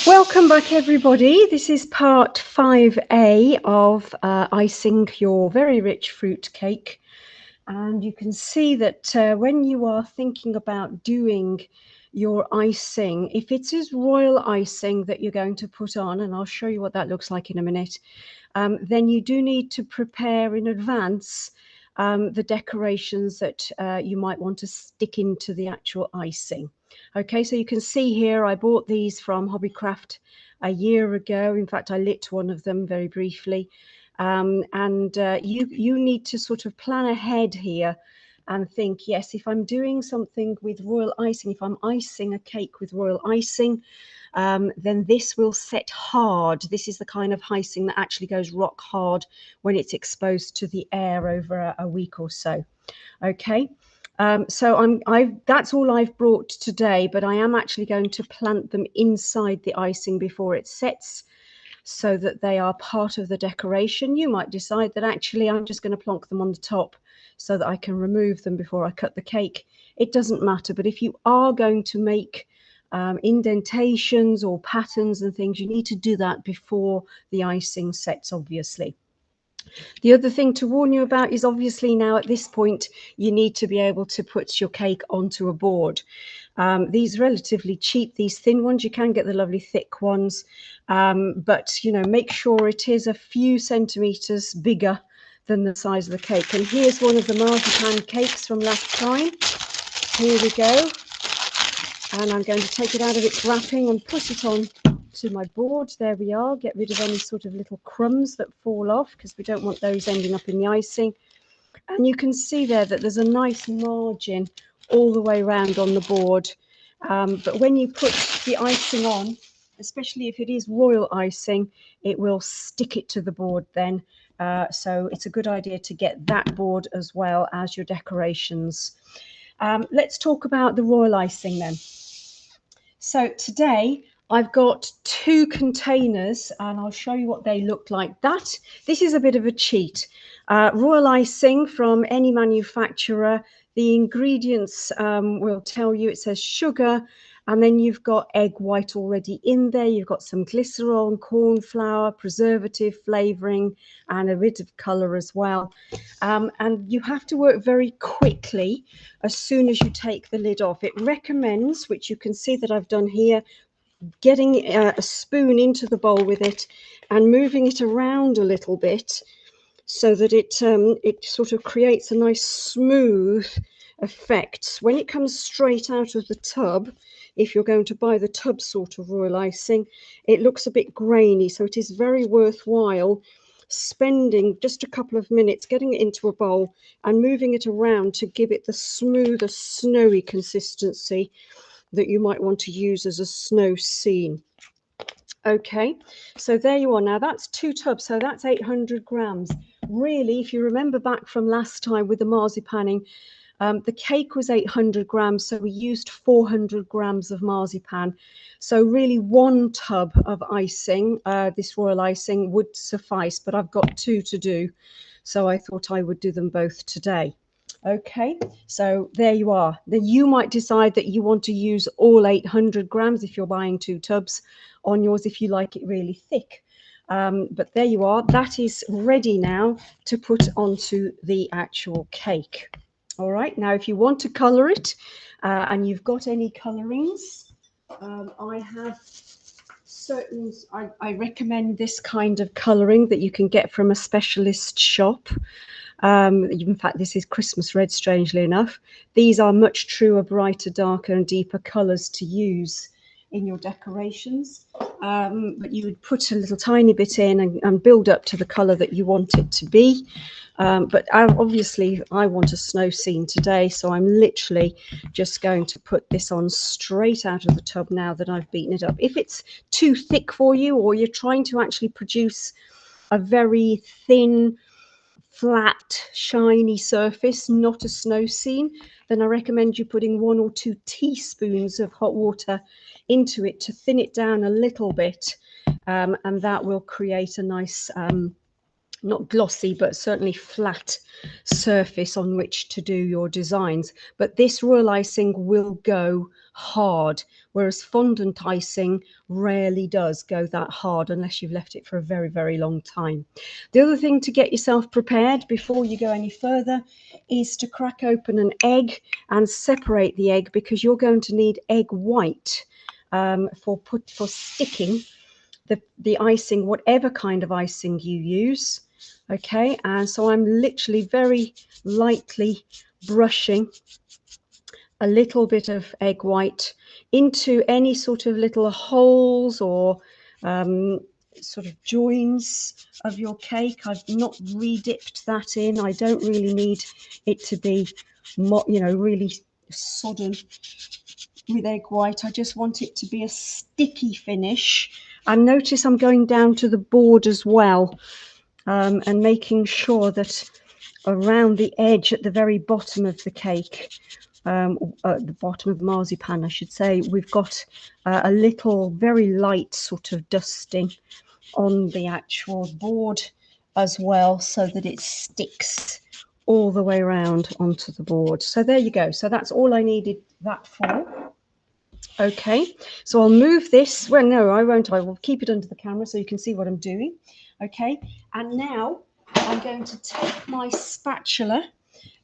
Welcome back, everybody. This is part 5A of icing your very rich fruit cake. And you can see that when you are thinking about doing your icing, if it is royal icing that you're going to put on, and I'll show you what that looks like in a minute, then you do need to prepare in advance the decorations that you might want to stick into the actual icing. Okay, so you can see here I bought these from Hobbycraft a year ago. In fact, I lit one of them very briefly. You need to sort of plan ahead here and think, yes, if I'm doing something with royal icing, if I'm icing a cake with royal icing, then this will set hard. This is the kind of icing that actually goes rock hard when it's exposed to the air over a week or so. Okay. So that's all I've brought today, but I am actually going to plant them inside the icing before it sets so that they are part of the decoration. You might decide that actually I'm just going to plonk them on the top so that I can remove them before I cut the cake. It doesn't matter, but if you are going to make indentations or patterns and things, you need to do that before the icing sets, obviously. The other thing to warn you about is obviously now at this point, you need to be able to put your cake onto a board. These are relatively cheap, these thin ones. You can get the lovely thick ones, but make sure it is a few centimeters bigger than the size of the cake. And here's one of the Marzipan Cakes from last time. Here we go. And I'm going to take it out of its wrapping and put it on to my board. There we are. Get rid of any sort of little crumbs that fall off because we don't want those ending up in the icing. And you can see there that there's a nice margin all the way around on the board. But when you put the icing on, especially if it is royal icing, it will stick it to the board then. So it's a good idea to get that board as well as your decorations. Let's talk about the royal icing then. So today I've got 2 containers and I'll show you what they look like. This is a bit of a cheat. Royal icing from any manufacturer. The ingredients will tell you, it says sugar, and then you've got egg white already in there. You've got some glycerol, corn flour, preservative, flavouring, and a bit of colour as well. And you have to work very quickly as soon as you take the lid off. It recommends, which you can see that I've done here, getting a spoon into the bowl with it and moving it around a little bit so that it sort of creates a nice smooth effect. When it comes straight out of the tub, if you're going to buy the tub sort of royal icing, it looks a bit grainy, so it is very worthwhile spending just a couple of minutes getting it into a bowl and moving it around to give it the smoother, snowy consistency that you might want to use as a snow scene. Okay, so there you are. Now that's 2 tubs, so that's 800 grams. Really, if you remember back from last time with the marzipaning, the cake was 800 grams, so we used 400 grams of marzipan. So really 1 tub of icing, this royal icing, would suffice, but I've got 2 to do, so I thought I would do them both today. Okay, so there you are. Then you might decide that you want to use all 800 grams if you're buying 2 tubs on yours, if you like it really thick. But there you are. That is ready now to put onto the actual cake. All right, now if you want to colour it and you've got any colourings, I have certain, I recommend this kind of colouring that you can get from a specialist shop. In fact, this is Christmas red, strangely enough. These are much truer, brighter, darker and deeper colours to use in your decorations. But you would put a little tiny bit in and build up to the colour that you want it to be. But obviously I want a snow scene today, so I'm literally just going to put this on straight out of the tub now that I've beaten it up. If it's too thick for you, or you're trying to actually produce a very thin, flat, shiny surface, not a snow scene, then I recommend you putting 1 or 2 teaspoons of hot water into it to thin it down a little bit, and that will create a nice not glossy, but certainly flat surface on which to do your designs. But this royal icing will go hard, whereas fondant icing rarely does go that hard unless you've left it for a very, very long time. The other thing to get yourself prepared before you go any further is to crack open an egg and separate the egg, because you're going to need egg white for sticking the icing, whatever kind of icing you use. Okay, and so I'm literally very lightly brushing a little bit of egg white into any sort of little holes or sort of joins of your cake. I've not re-dipped that in. I don't really need it to be, really sodden with egg white. I just want it to be a sticky finish. And notice I'm going down to the board as well, and making sure that around the edge at the very bottom of the cake, at the bottom of the marzipan, I should say, we've got a little very light sort of dusting on the actual board as well, so that it sticks all the way around onto the board. So there you go. So that's all I needed that for. Okay, so I'll move this. Well, no, I won't. I will keep it under the camera so you can see what I'm doing. Okay, and now I'm going to take my spatula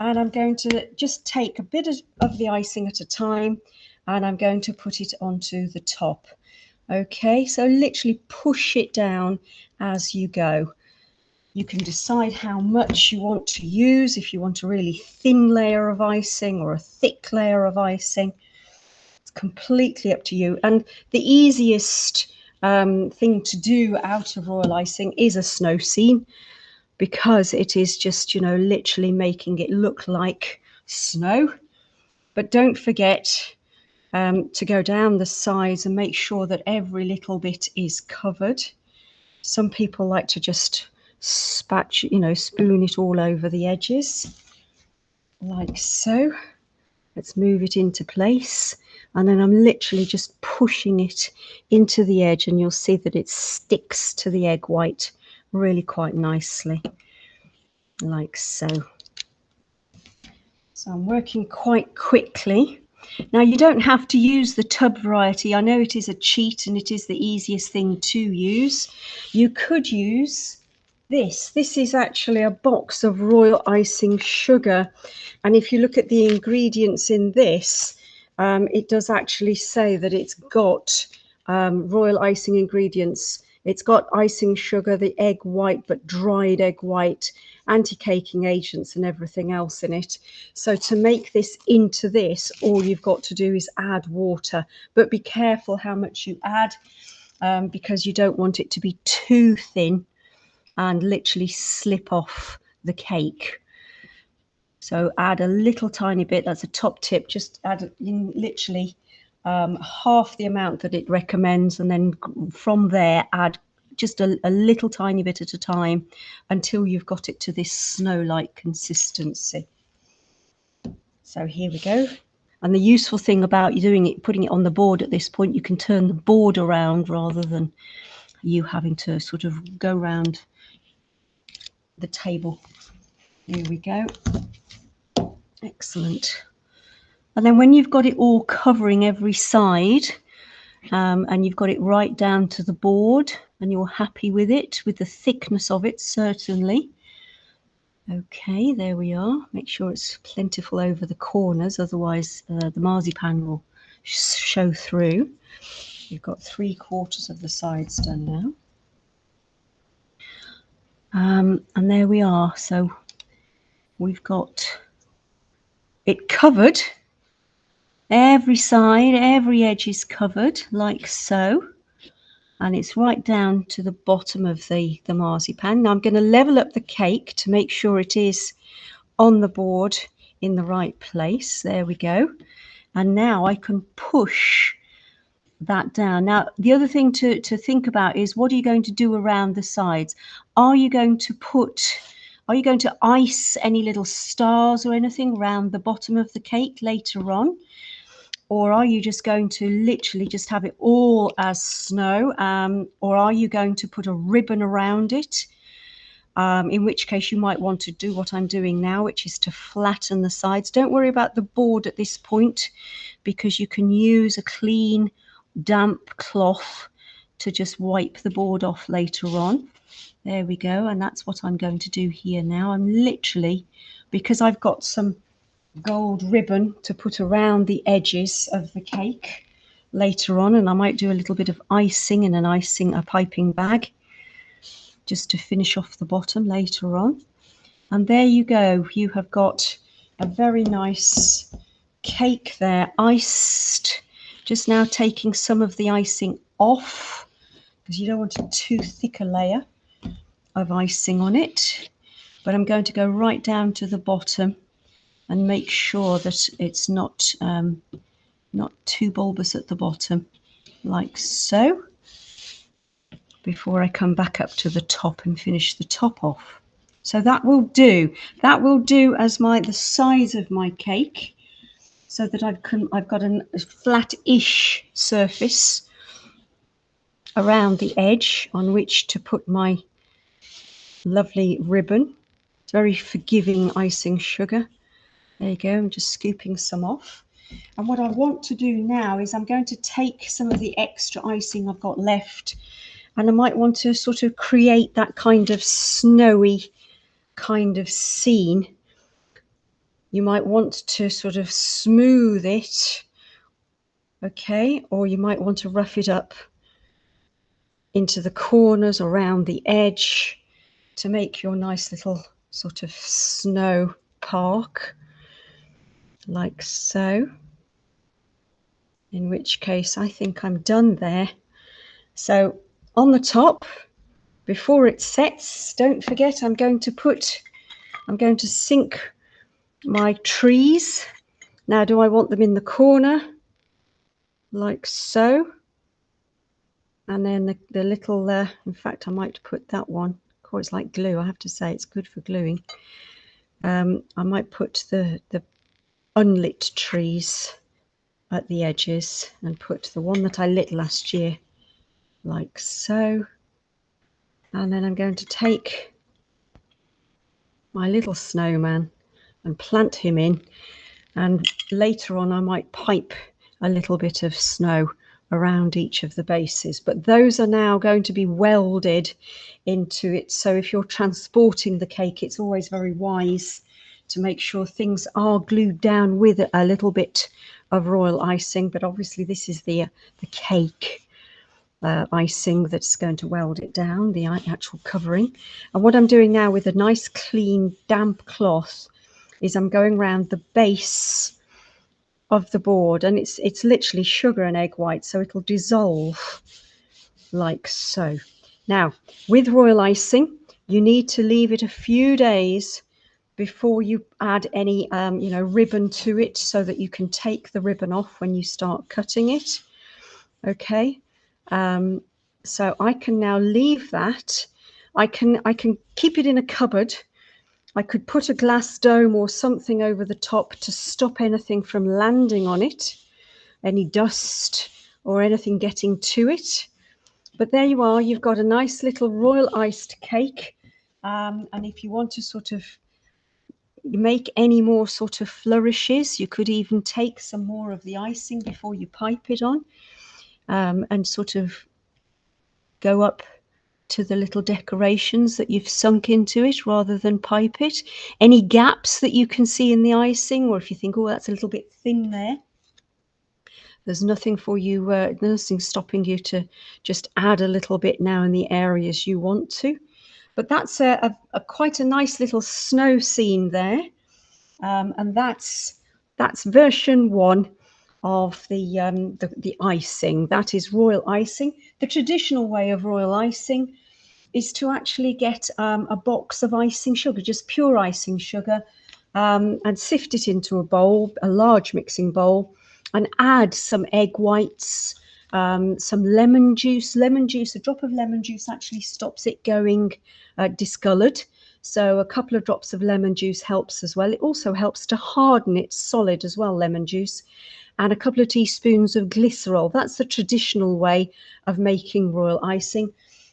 and I'm going to just take a bit of the icing at a time, and I'm going to put it onto the top. Okay, so literally push it down as you go. You can decide how much you want to use, if you want a really thin layer of icing or a thick layer of icing. Completely up to you. And the easiest thing to do out of royal icing is a snow scene, because it is just, literally making it look like snow. But don't forget to go down the sides and make sure that every little bit is covered. Some people like to just spoon it all over the edges like so. Let's move it into place. And then I'm literally just pushing it into the edge, and you'll see that it sticks to the egg white really quite nicely, like so. So I'm working quite quickly. Now, you don't have to use the tub variety. I know it is a cheat and it is the easiest thing to use. You could use this. This is actually a box of royal icing sugar. And if you look at the ingredients in this, it does actually say that it's got royal icing ingredients. It's got icing sugar, the egg white, but dried egg white, anti-caking agents and everything else in it. So to make this into this, all you've got to do is add water. But be careful how much you add, because you don't want it to be too thin and literally slip off the cake. So add a little tiny bit. That's a top tip. Just add literally half the amount that it recommends, and then from there add just a little tiny bit at a time until you've got it to this snow-like consistency. So here we go. And the useful thing about you putting it on the board at this point, you can turn the board around rather than you having to sort of go around the table. Here we go. Excellent. And then when you've got it all covering every side, and you've got it right down to the board, and you're happy with it, with the thickness of it, certainly. Okay, there we are. Make sure it's plentiful over the corners, otherwise the marzipan will show through. You've got 3/4 of the sides done now. And there we are. So we've got it covered. Every side, every edge is covered like so. And it's right down to the bottom of the marzipan. Now I'm going to level up the cake to make sure it is on the board in the right place. There we go. And now I can push that down. Now, the other thing to think about is, what are you going to do around the sides? Are you going to ice any little stars or anything around the bottom of the cake later on? Or are you just going to literally just have it all as snow? Or are you going to put a ribbon around it? in which case you might want to do what I'm doing now, which is to flatten the sides. Don't worry about the board at this point, because you can use a clean, damp cloth to just wipe the board off later on. There we go, and that's what I'm going to do here now. I'm literally, because I've got some gold ribbon to put around the edges of the cake later on, and I might do a little bit of icing in a piping bag just to finish off the bottom later on. And there you go, you have got a very nice cake there, iced. Just now taking some of the icing off, because you don't want a too thick a layer of icing on it. But I'm going to go right down to the bottom and make sure that it's not too bulbous at the bottom, like so, before I come back up to the top and finish the top off. So that will do. That will do as the size of my cake, so that I've got a flat-ish surface around the edge on which to put my lovely ribbon. It's very forgiving icing sugar. There you go. I'm just scooping some off. And what I want to do now is I'm going to take some of the extra icing I've got left, and I might want to sort of create that kind of snowy kind of scene. You might want to sort of smooth it, okay, or you might want to rough it up into the corners around the edge to make your nice little sort of snow park, like so. In which case I think I'm done there. So on the top, before it sets, don't forget I'm going to sink my trees. Now, do I want them in the corner, like so? And then the little, in fact, I might put that one. Of course, it's like glue. I have to say, it's good for gluing. I might put the unlit trees at the edges and put the one that I lit last year, like so. And then I'm going to take my little snowman and plant him in, and later on I might pipe a little bit of snow around each of the bases, but those are now going to be welded into it. So if you're transporting the cake, it's always very wise to make sure things are glued down with a little bit of royal icing. But obviously this is the cake icing that's going to weld it down, the actual covering. And what I'm doing now with a nice clean damp cloth is I'm going around the base of the board, and it's literally sugar and egg white, so it'll dissolve like so. Now with royal icing, you need to leave it a few days before you add any ribbon to it, so that you can take the ribbon off when you start cutting it. Okay, so I can now leave that. I can keep it in a cupboard. I could put a glass dome or something over the top to stop anything from landing on it, any dust or anything getting to it. But there you are, you've got a nice little royal iced cake. And if you want to sort of make any more sort of flourishes, you could even take some more of the icing before you pipe it on, and sort of go up to the little decorations that you've sunk into it rather than pipe it. Any gaps that you can see in the icing, or if you think, oh, that's a little bit thin there, there's nothing for you, nothing stopping you to just add a little bit now in the areas you want to. But that's quite a nice little snow scene there, and that's version 1 of the icing. That is royal icing. The traditional way of royal icing is to actually get a box of icing sugar, just pure icing sugar, and sift it into a bowl, a large mixing bowl, and add some egg whites, some lemon juice. A drop of lemon juice actually stops it going discoloured. So a couple of drops of lemon juice helps as well. It also helps to harden it solid as well, lemon juice. And a couple of teaspoons of glycerol. That's the traditional way of making royal icing.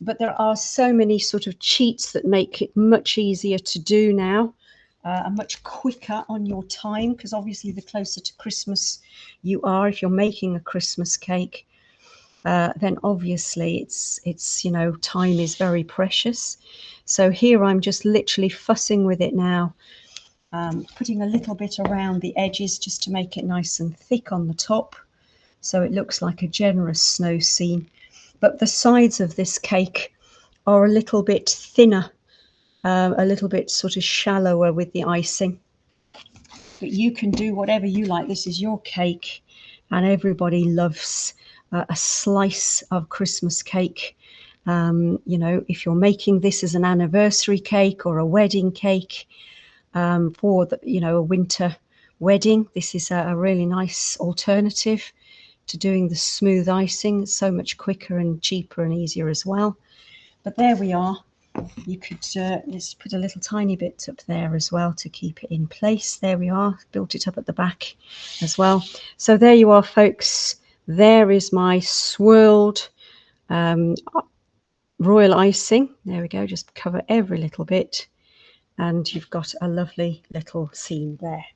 But there are so many sort of cheats that make it much easier to do now, and much quicker on your time, because obviously the closer to Christmas you are, if you're making a Christmas cake, then obviously it's you know, time is very precious. So here I'm just literally fussing with it now, putting a little bit around the edges just to make it nice and thick on the top, so it looks like a generous snow scene. But the sides of this cake are a little bit thinner, a little bit sort of shallower with the icing. But you can do whatever you like. This is your cake, and everybody loves a slice of Christmas cake. You know, if you're making this as an anniversary cake or a wedding cake, for the, you know, a winter wedding, this is a really nice alternative to doing the smooth icing. It's so much quicker and cheaper and easier as well. But there we are. You could just put a little tiny bit up there as well to keep it in place. There we are, built it up at the back as well. So there you are, folks. There is my swirled royal icing. There we go, just cover every little bit, and you've got a lovely little scene there.